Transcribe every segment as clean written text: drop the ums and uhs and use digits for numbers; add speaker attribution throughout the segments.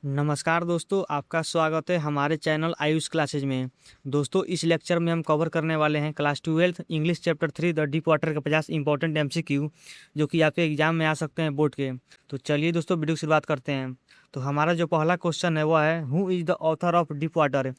Speaker 1: नमस्कार दोस्तों, आपका स्वागत है हमारे चैनल आयुष क्लासेज में। दोस्तों, इस लेक्चर में हम कवर करने वाले हैं class 12 English chapter 3 the deep water के 50 इंपॉर्टेंट एमसीक्यू जो कि आपके एग्जाम में आ सकते हैं बोर्ड के। तो चलिए दोस्तों, वीडियो की शुरुआत करते हैं। तो हमारा जो पहला क्वेश्चन है वो है, who is the author of deep water,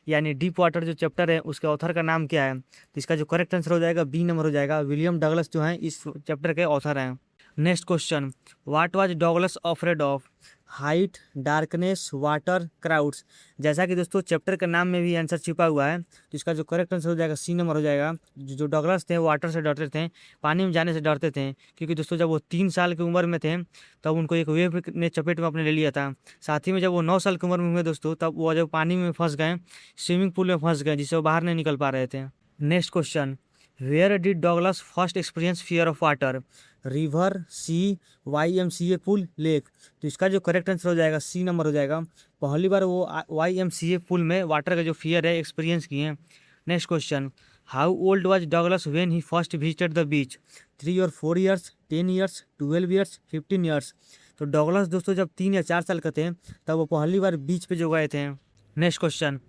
Speaker 1: यानी डीप वाटर जो चैप्टर है उसके ऑथर का नाम क्या है। तो इसका जो करेक्ट आंसर हो जाएगा बी नंबर हो जाएगा। विलियम डगलस जो है इस चैप्टर के ऑथर हैं। Next question, what was Douglas afraid of, height, darkness, water, crowds. जैसा कि दोस्तों चैप्टर के नाम में भी आंसर छिपा हुआ है, तो इसका जो करेक्ट आंसर हो जाएगा सी नंबर हो जाएगा। जो डगलस थे वाटर से डरते थे, पानी में जाने से डरते थे, क्योंकि दोस्तों जब वो 3 साल की उम्र में थे तब उनको एक वेव ने चपेट में अपने ले लिया था। साथ ही में जब वो 9 साल की उम्र में हुए दोस्तों, तब वो जब पानी में फंस गए, स्विमिंग पूल में फंस गए, जिससे वो बाहर नहीं निकल पा रहे थे। Next question, where did Douglas first experience fear of water, river, sea, YMCA pool, lake. तो इसका जो करेक्ट आंसर हो जाएगा सी नंबर हो जाएगा। पहली बार वो YMCA पुल में वाटर का जो फियर है एक्सपीरियंस किए हैं। Next question, how old was Douglas when he first visited the beach, 3 और 4 ईयर्स, 10 ईयर्स, 12 ईयर्स, 15 ईयर्स। तो डगलस दोस्तों जब 3 या 4 साल का थे तब वो पहली बार बीच पे जो गए थे। Next question,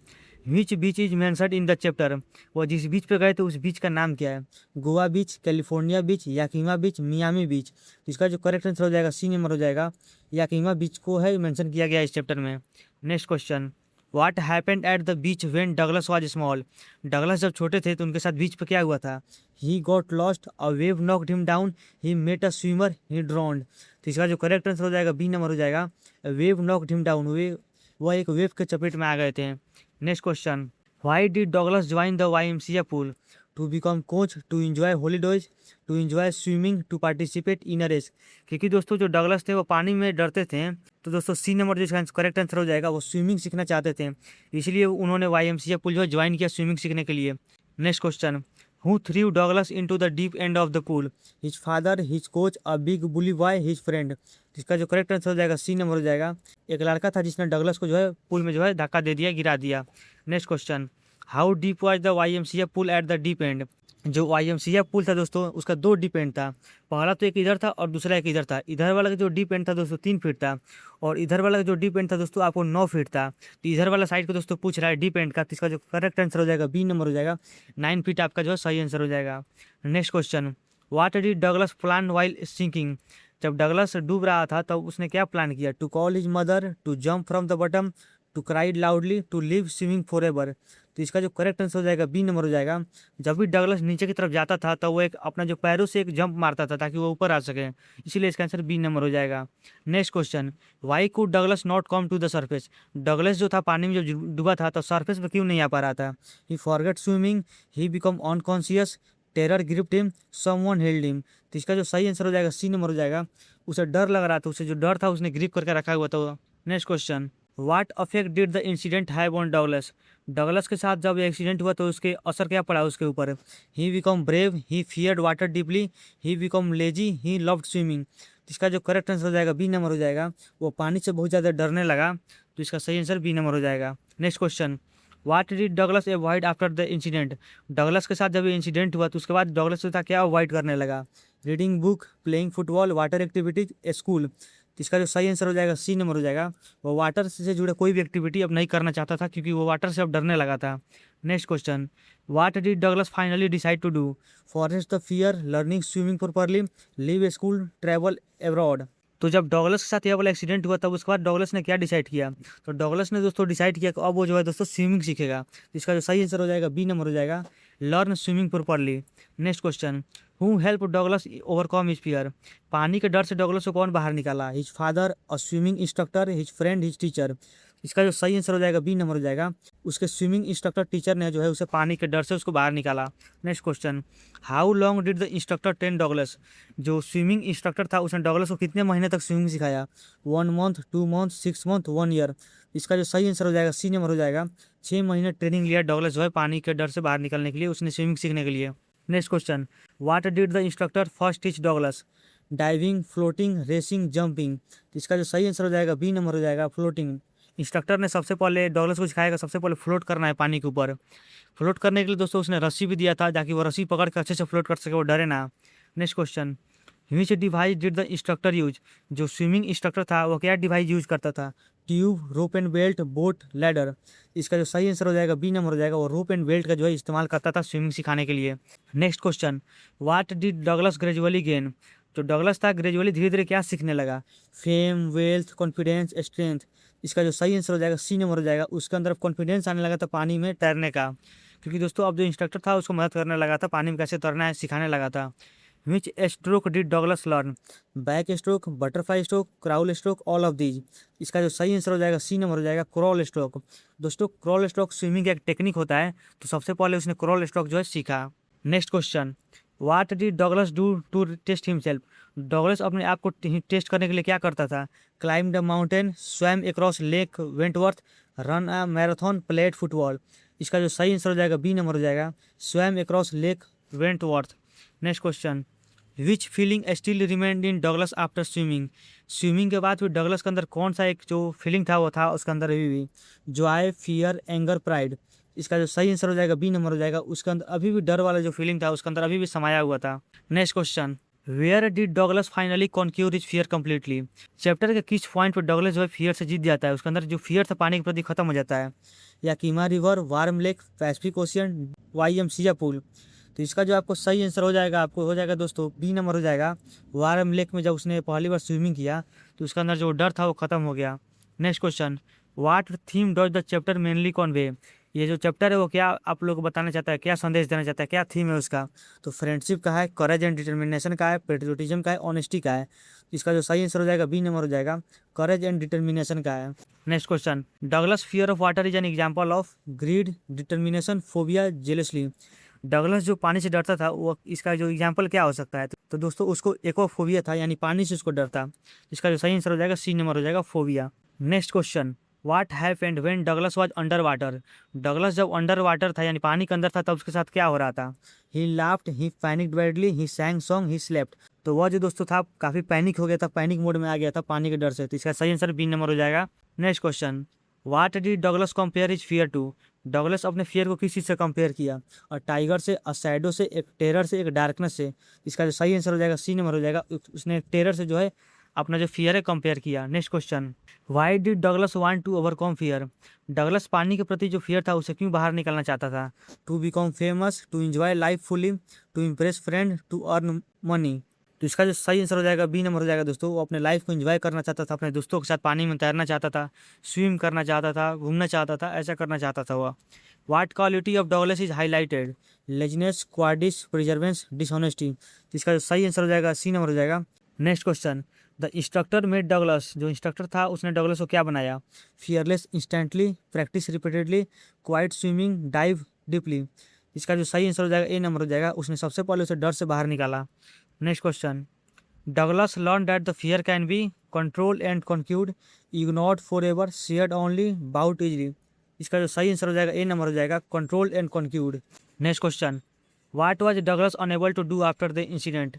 Speaker 1: which beach is mentioned in the chapter, वो जिस बीच पे गए थे उस बीच का नाम क्या है। गोवा बीच, कैलिफोर्निया बीच, याकीमा बीच, मियामी बीच। तो इसका जो करेक्ट आंसर हो जाएगा सी नंबर हो जाएगा। याकीमा बीच को है मेंशन किया गया इस चैप्टर में। Next question, what happened at the beach when Douglas was small, Douglas जब छोटे थे तो उनके साथ बीच पे क्या हुआ था। He got lost, a wave knocked him down, he met a swimmer, he drowned. तो इसका जो करेक्ट आंसर हो जाएगा बी नंबर हो जाएगा। वेव नॉक्ड हिम डाउन, वह एक वेव के चपेट में आ गए थे। Next question, why did Douglas join the YMCA pool, to become coach, to enjoy holidays, to enjoy swimming, to participate in a race. क्योंकि दोस्तों जो डगलस थे वो पानी में डरते थे, तो दोस्तों सी नंबर जो इसका करेक्ट आंसर हो जाएगा, वो स्विमिंग सीखना चाहते थे, इसलिए उन्होंने YMCA पूल जो है ज्वाइन किया स्विमिंग सीखने के लिए। Next question, who through Douglas into the deep end of the pool, his father, his coach, a big bully boy, his friend. इसका जो करेक्ट आंसर हो जाएगा सी नंबर हो जाएगा। एक लड़का था जिसने डगलस को जो है पूल में जो है धक्का दे दिया, गिरा दिया। Next question, how deep was the YMCA pool at the deep and. जो YMCA पूल था दोस्तों उसका 2 डीप एंड था। पहला तो एक इधर था और दूसरा एक इधर था। इधर वाला जो डीप एंड था दोस्तों 3 फीट था, और इधर वाला जो डीप एंड था दोस्तों आपको 9 फीट था। तो इधर वाला साइड को दोस्तों पूछ रहा है डीप एंड का, तो इसका जो करेक्ट आंसर हो जाएगा बी नंबर हो जाएगा। 9 फीट आपका जो है सही आंसर हो जाएगा। Next question, what did Douglas plan while sinking, जब डगलस डूब रहा था तब उसने क्या प्लान किया। To call his mother, to jump from the bottom, to cried loudly, to live swimming for ever. तो इसका जो करेक्ट आंसर हो जाएगा बी नंबर हो जाएगा। जब भी डगलस नीचे की तरफ जाता था तो वो एक अपना जो पैरों से एक जंप मारता था ताकि वो ऊपर आ सके, इसीलिए इसका आंसर बी नंबर हो जाएगा। Next question, why could Douglas not come to the surface, Douglas जो था पानी में जब डूबा था तो सर्फेस पर क्यों नहीं आ पा रहा था। He forget swimming, he become unconscious, terror gripped him, someone held him. तो इसका जो सही आंसर हो जाएगा सी नंबर हो जाएगा। उसे डर लग रहा था, उसे जो डर था उसने ग्रिप करके रखा हुआ था। Next question, what affect did the incident have on Douglas, Douglas के साथ जब एक्सीडेंट हुआ तो उसके असर क्या पड़ा उसके ऊपर। He become brave, he feared water deeply, he become lazy, he loved swimming. इसका जो करेक्ट आंसर हो जाएगा बी नंबर हो जाएगा। वो पानी से बहुत ज़्यादा डरने लगा, तो इसका सही आंसर बी नंबर हो जाएगा। Next question, what did Douglas avoid after the incident, Douglas के साथ जब ये इंसिडेंट हुआ तो उसके बाद डगलस जो था क्या अवॉइड करने लगा। Reading book, playing football, water activities, school. तो इसका जो सही आंसर हो जाएगा सी नंबर हो जाएगा। वो वाटर से जुड़े कोई भी एक्टिविटी अब नहीं करना चाहता था क्योंकि वो वाटर से अब डरने लगा था। Next question, what did Douglas finally decide to do, forest the fear, learning swimming properly, leave school, travel abroad. तो जब डगलस के साथ यह वाला एक्सीडेंट हुआ तब उसके बाद डगलस ने क्या डिसाइड किया, तो डगलस ने दोस्तों डिसाइड किया कि अब वो जो है दोस्तों स्विमिंग सीखेगा। तो इसका जो सही आंसर हो जाएगा बी नंबर हो जाएगा, learn swimming properly. Next question, who help Douglas overcome his fear, पानी के डर से डगलस को कौन बाहर निकाला। His father, a swimming instructor, his friend, his teacher. इसका जो सही आंसर हो जाएगा बी नंबर हो जाएगा। उसके स्विमिंग इंस्ट्रक्टर टीचर ने जो है उसे पानी के डर से उसको बाहर निकाला। Next question, how long did the instructor train Douglas, जो स्विमिंग इंस्ट्रक्टर था उसने डगलस को कितने महीने तक स्विमिंग सिखाया। 1 मंथ, 2 मंथ, 6 मंथ, 1 ईयर। इसका जो सही आंसर हो जाएगा सी नंबर हो जाएगा। 6 महीने ट्रेनिंग लिया डगलस जो है पानी के डर से बाहर निकलने के लिए, उसने स्विमिंग सीखने के लिए। Next question, what did the instructor first teach Douglas, diving, floating, racing, jumping. इसका जो सही आंसर हो जाएगा बी नंबर हो जाएगा, फ्लोटिंग। इंस्ट्रक्टर ने सबसे पहले डगलस को सिखाएगा सबसे पहले फ्लोट करना है पानी के ऊपर। फ्लोट करने के लिए दोस्तों उसने रस्सी भी दिया था ताकि वो रस्सी पकड़ कर अच्छे से फ्लोट कर सके, वो डरे ना। Next question, which device did the instructor use, जो स्विमिंग इंस्ट्रक्टर था वो क्या डिवाइस यूज करता था। Tube, rope and belt, boat, ladder. इसका जो सही आंसर हो जाएगा बी नंबर हो जाएगा, वो रोप एंड बेल्ट का जो है इस्तेमाल करता था स्विमिंग सिखाने के लिए। Next question, what did Douglas gradually gain. जो डगलस था ग्रेजुअली धीरे धीरे क्या सीखने लगा, फेम, वेल्थ, कॉन्फिडेंस, स्ट्रेंथ। इसका जो सही आंसर हो जाएगा सी नंबर हो जाएगा, उसके अंदर कॉन्फिडेंस आने लगा था पानी में तैरने का, क्योंकि दोस्तों अब जो इंस्ट्रक्टर था उसको मदद करने लगा था, पानी में कैसे तैरना है सिखाने लगा था। Which stroke did Douglas learn, back stroke, butterfly stroke, crawl stroke, all of these. इसका जो सही आंसर हो जाएगा सी नंबर हो जाएगा, क्रॉल स्ट्रोक। दोस्तों क्रॉल स्ट्रोक स्विमिंग का एक टेक्निक होता है, तो सबसे पहले उसने क्रॉल स्ट्रोक जो है सीखा। Next question, what did Douglas do to test himself. Douglas अपने आप को टेस्ट करने के लिए क्या करता था, climb the mountain, swum across lake Wentworth, run a marathon, played football. इसका जो सही आंसर हो जाएगा बी नंबर हो जाएगा, swum across lake Wentworth. Next question, विच फीलिंग स्टिल रिमेंड इन डगलस आफ्टर स्विमिंग। स्विमिंग के बाद फिर डगलस के अंदर कौन सा एक जो फीलिंग था वो था उसके अंदर अभी भी, जॉय, फियर, एंगर, प्राइड। इसका जो सही आंसर हो जाएगा बी नंबर हो जाएगा, उसके अंदर अभी भी डर वाला जो फीलिंग था उसके अंदर अभी भी समाया हुआ था। Next question, where did Douglas finally conquer his fear completely. Chapter के किस पॉइंट पर डगलस जो है फियर से जीत जाता है, उसके अंदर जो फियर था पानी के प्रति खत्म हो जाता है, Yakima River, Warm Lake, Pacific Ocean, YMCA pool. तो इसका जो आपको सही आंसर हो जाएगा, आपको हो जाएगा दोस्तों बी नंबर हो जाएगा, वार्म लेक में जब उसने पहली बार स्विमिंग किया तो उसके अंदर जो डर था वो खत्म हो गया। Next question, what theme does the chapter mainly Conway. ये जो चैप्टर है वो क्या आप लोग को बताना चाहता है, क्या संदेश देना चाहता है, क्या थीम है उसका। तो फ्रेंडशिप का है, करेज एंड डिटर्मिनेशन का है, पेट्रियोटिज्म का है, ऑनेस्टी का है। इसका जो सही आंसर हो जाएगा बी नंबर हो जाएगा, करेज एंड डिटर्मिनेशन का है। Next question, Douglas fear of water is an example of greed, determination, phobia, jealously. Douglas जो पानी से डरता था वो इसका जो एग्जाम्पल क्या हो सकता है, तो दोस्तों उसको एक्वाफोबिया था, यानी पानी से उसको डर था। इसका जो सही आंसर हो जाएगा सी नंबर हो जाएगा, phobia. Next question, what happened when Douglas was under water. Douglas जब अंडर वाटर था यानी पानी के अंदर था तब उसके साथ क्या हो रहा था, ही laughed, he panicked badly, he सैंग song, he slept. तो वह जो दोस्तों था काफी पैनिक हो गया था, पैनिक मोड में आ गया था पानी के डर से, तो इसका सही आंसर बी नंबर हो जाएगा। Next question, what did Douglas compare his fear to. Douglas अपने फियर को किस चीज़ से कंपेयर किया, और टाइगर से, अ शैडो से, एक टेरर से, एक डार्कनेस से। इसका जो सही आंसर हो जाएगा सी नंबर हो जाएगा, उसने टेरर से जो है अपना जो फियर है कंपेयर किया। Next question, why did Douglas want to overcome fear. Douglas पानी के प्रति जो फियर था उसे क्यों बाहर निकलना चाहता था, to become famous, to enjoy life fully, to impress friend, to earn money. तो इसका जो सही आंसर हो जाएगा बी नंबर हो जाएगा दोस्तों, वो अपने लाइफ को एंजॉय करना चाहता था, अपने दोस्तों के साथ पानी में तैरना चाहता था, स्विम करना चाहता था, घूमना चाहता था, ऐसा करना चाहता था वह। What quality of Douglas is highlighted, laziness, cowardice, perseverance, dishonesty. तो इसका जो सही आंसर हो जाएगा सी नंबर हो जाएगा। Next question, the instructor made Douglas. जो इंस्ट्रक्टर था उसने डगलस को क्या बनाया, fearless, instantly, practice repeatedly, quite swimming, dive deeply. इसका जो सही आंसर हो जाएगा ए नंबर हो जाएगा, उसने सबसे पहले उसे डर से बाहर निकाला। Next question, Douglas learn that the fear can be control and conquered, ignored for ever, shared only, bout easily. इसका जो सही आंसर हो जाएगा ए नंबर हो जाएगा, control and conquered. Next question, what was Douglas unable to do after the incident.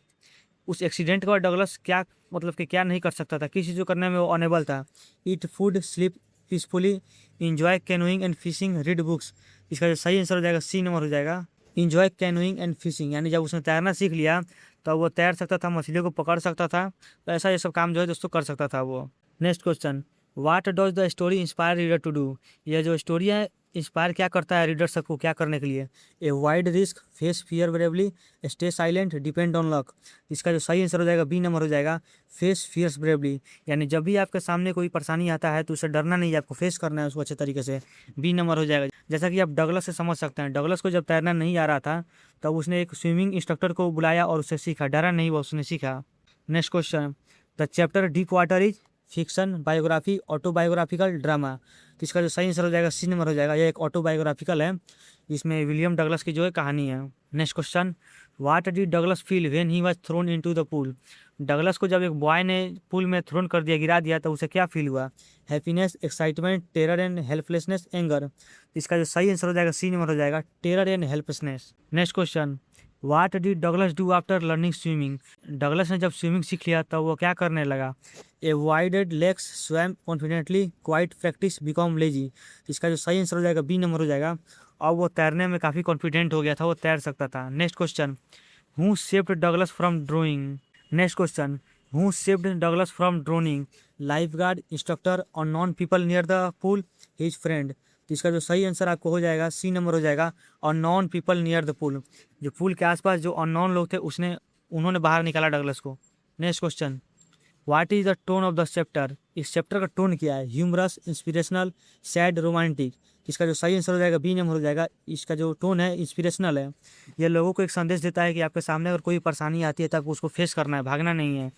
Speaker 1: उस accident के बाद डगलस क्या मतलब कि क्या नहीं कर सकता था, किसी चीज़ को करने में वो अनेबल था, eat food, sleep peacefully, enjoy canoeing and fishing, read books. इसका जो सही आंसर हो जाएगा सी नंबर हो जाएगा, इंजॉय कैनोइंग एंड फिशिंग। यानी जब उसने तैरना सीख लिया तो वो तैर सकता था, मछलियों को पकड़ सकता था, तो ऐसा ये सब काम जो है दोस्तों कर सकता था वो। Next question, what does the story inspire reader to do. यह जो स्टोरी है इंस्पायर क्या करता है रीडर सबको क्या करने के लिए, a wide risk, face fear bravely, stay silent, depend on luck. इसका जो सही आंसर हो जाएगा बी नंबर हो जाएगा, फेस फियर्स ब्रेवली। यानी जब भी आपके सामने कोई परेशानी आता है तो उसे डरना नहीं है, आपको फेस करना है उसको अच्छे तरीके से, बी नंबर हो जाएगा। जैसा कि आप डगलस से समझ सकते हैं, डगलस को जब तैरना नहीं आ रहा था तब उसने एक स्विमिंग इंस्ट्रक्टर को बुलाया और उससे सीखा, डरा नहीं, वो उसने सीखा। Next question, the chapter deep water is fiction, biography, autobiographical, drama. तो इसका जो सही आंसर हो जाएगा सी नंबर हो जाएगा, यह एक ऑटोबायोग्राफिकल है, इसमें विलियम डगलस की जो है कहानी है। Next question, what did Douglas feel when he was thrown into the pool. Douglas को जब एक बॉय ने पूल में थ्रोन कर दिया, गिरा दिया, तो उसे क्या फील हुआ, happiness, excitement, terror and helplessness, anger. इसका जो सही आंसर हो जाएगा सी नंबर हो जाएगा, terror and helplessness. Next question, what did Douglas do after learning swimming. Douglas ने जब स्विमिंग सीख लिया तब वो क्या करने लगा, avoided legs, swum confidently, quite practice, become lazy. इसका जो सही आंसर हो जाएगा बी नंबर हो जाएगा, और वो तैरने में काफ़ी कॉन्फिडेंट हो गया था, वो तैर सकता था। Next question, who saved Douglas from drowning. Next question, who saved Douglas from drowning. Lifeguard, instructor और known people near the pool, his friend. तो इसका जो सही आंसर आपको हो जाएगा सी नंबर हो जाएगा, और known people near the pool. जो पूल के आसपास जो अननोन लोग थे उन्होंने बाहर निकाला डगलस को। Next question, what is the tone of the chapter? इस चैप्टर का टोन क्या है? Humorous, inspirational, sad, romantic. इसका जो सही आंसर हो जाएगा बी नंबर हो जाएगा। इसका जो टोन है इंस्पिरेशनल है। यह लोगों को एक संदेश देता है कि आपके सामने अगर कोई परेशानी आती है तो आपको उसको फेस करना है, भागना नहीं है।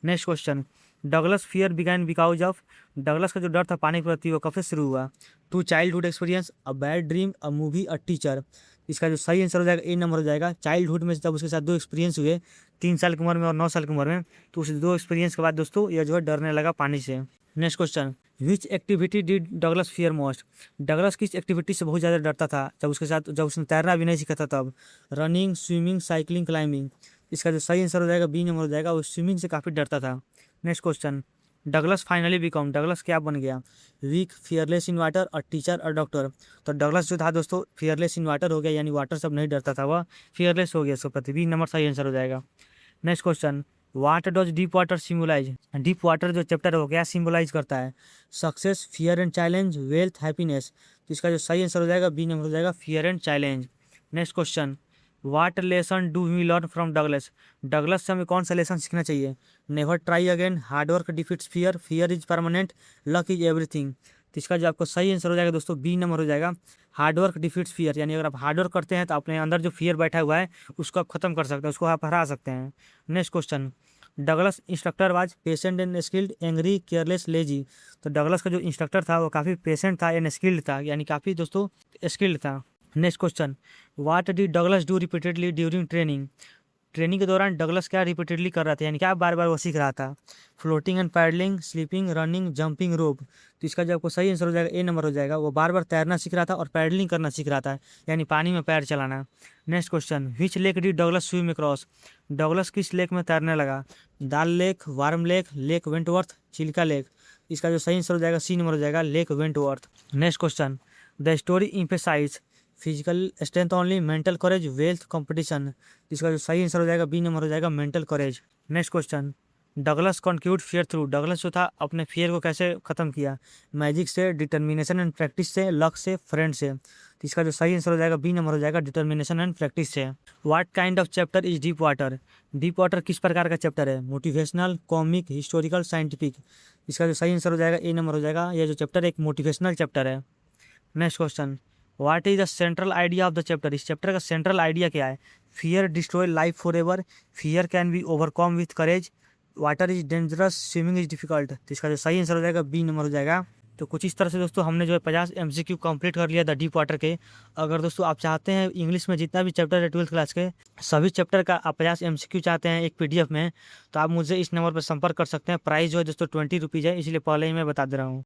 Speaker 1: Next question, Douglas fear began because of. Douglas का जो डर था पानी के प्रति वो कब से शुरू हुआ? To childhood experience, a bad dream, a movie, a teacher. इसका जो सही आंसर हो जाएगा ए नंबर हो जाएगा। चाइल्डहुड में जब उसके साथ 2 एक्सपीरियंस हुए, 3 साल की उम्र में और 9 साल की उम्र में, तो उस 2 एक्सपीरियंस के बाद दोस्तों यह जो है डरने लगा पानी से। Next question, which activity did Douglas fear most? Douglas किस एक्टिविटी से बहुत ज़्यादा डरता था जब उसने तैरना भी नहीं सीखा था तब? Running, swimming, cycling, climbing. इसका जो सही आंसर हो जाएगा बी नंबर हो जाएगा। वो स्विमिंग से काफ़ी डरता था। Next question, Douglas finally become. Douglas क्या बन गया? वीक, फियरलेस इन वाटर, और टीचर, और डॉक्टर। तो डगलस जो था दोस्तों फियरलेस इन वाटर हो गया, यानी वाटर सब नहीं डरता था, वह फियरलेस हो गया इसके प्रति। बी नंबर सही आंसर हो जाएगा। Next question, what does deep water symbolise? Deep water जो चैप्टर हो गया सिम्बलाइज करता है? Success, fear and challenge, wealth, happiness. तो इसका जो सही आंसर हो जाएगा बी नंबर हो जाएगा, fear and challenge. Next question, what lesson do we learn from Douglas? Douglas से हमें कौन सा लेसन सीखना चाहिए? Never try again, hard work defeats fear, fear is permanent, luck is everything. तो इसका जो आपको सही आंसर हो जाएगा दोस्तों बी नंबर हो जाएगा, हार्डवर्क डिफीट्स फियर। यानी अगर आप हार्डवर्क करते हैं तो अपने अंदर जो फियर बैठा हुआ है उसको आप खत्म कर सकते हैं, उसको आप हरा सकते हैं। Next question, Douglas instructor was patient and skilled, angry, careless, lazy. तो डगलस का जो इंस्ट्रक्टर था वो काफ़ी पेशेंट था एंड स्किल्ड था, यानी काफ़ी दोस्तों स्किल्ड था। Next question, what did Douglas do repeatedly during training? Training के दौरान डगलस क्या रिपीटेडली कर रहा था, यानी क्या बार बार वो सीख रहा था? Floating and paddling, sleeping, running, jumping rope. तो इसका जो आपको सही आंसर हो जाएगा ए नंबर हो जाएगा। वो बार बार तैरना सीख रहा था और पैडलिंग करना सीख रहा था, यानी पानी में पैर चलाना। Next question, which lake did Douglas swim across? डगलस किस लेक में तैरने लगा? Dal lake, Warm Lake, lake Wentworth, Chilka lake. इसका जो सही आंसर हो जाएगा सी नंबर हो जाएगा, lake Wentworth. Next question, the story emphasise physical strength only, mental courage, wealth, competition. इसका जो सही आंसर हो जाएगा बी नंबर हो जाएगा, mental courage. Next question, Douglas conquered fear through. डगलस जो था अपने फियर को कैसे खत्म किया? मैजिक से, डिटर्मिनेशन एंड प्रैक्टिस से, लक से, फ्रेंड से। तो इसका जो सही आंसर हो जाएगा बी नंबर हो जाएगा, डिटर्मिनेशन एंड प्रैक्टिस से। What kind of chapter is deep water? Deep water किस प्रकार का चैप्टर है? Motivational, comic, historical, scientific. इसका जो सही आंसर हो जाएगा ए नंबर हो जाएगा। यह जो चैप्टर एक मोटिवेशनल चैप्टर है। Next question, what is the central idea of the chapter? इस चैप्टर का सेंट्रल आइडिया क्या है? Fear destroy life for ever, fear can be overcome with courage, water is dangerous, swimming is difficult. तो इसका जो सही answer हो जाएगा बी नंबर हो जाएगा। तो कुछ इस तरह से दोस्तों हमने जो है 50 MCQ कंप्लीट कर लिया द डीप वाटर के। अगर दोस्तों आप चाहते हैं इंग्लिश में जितना भी चैप्टर है 12th क्लास के सभी चैप्टर का आप 50 MCQ चाहते हैं एक PDF में, तो आप मुझे इस नंबर पर संपर्क कर सकते हैं। प्राइस जो है दोस्तों 20 रुपीज़ है, इसलिए पहले ही मैं बता दे रहा हूँ।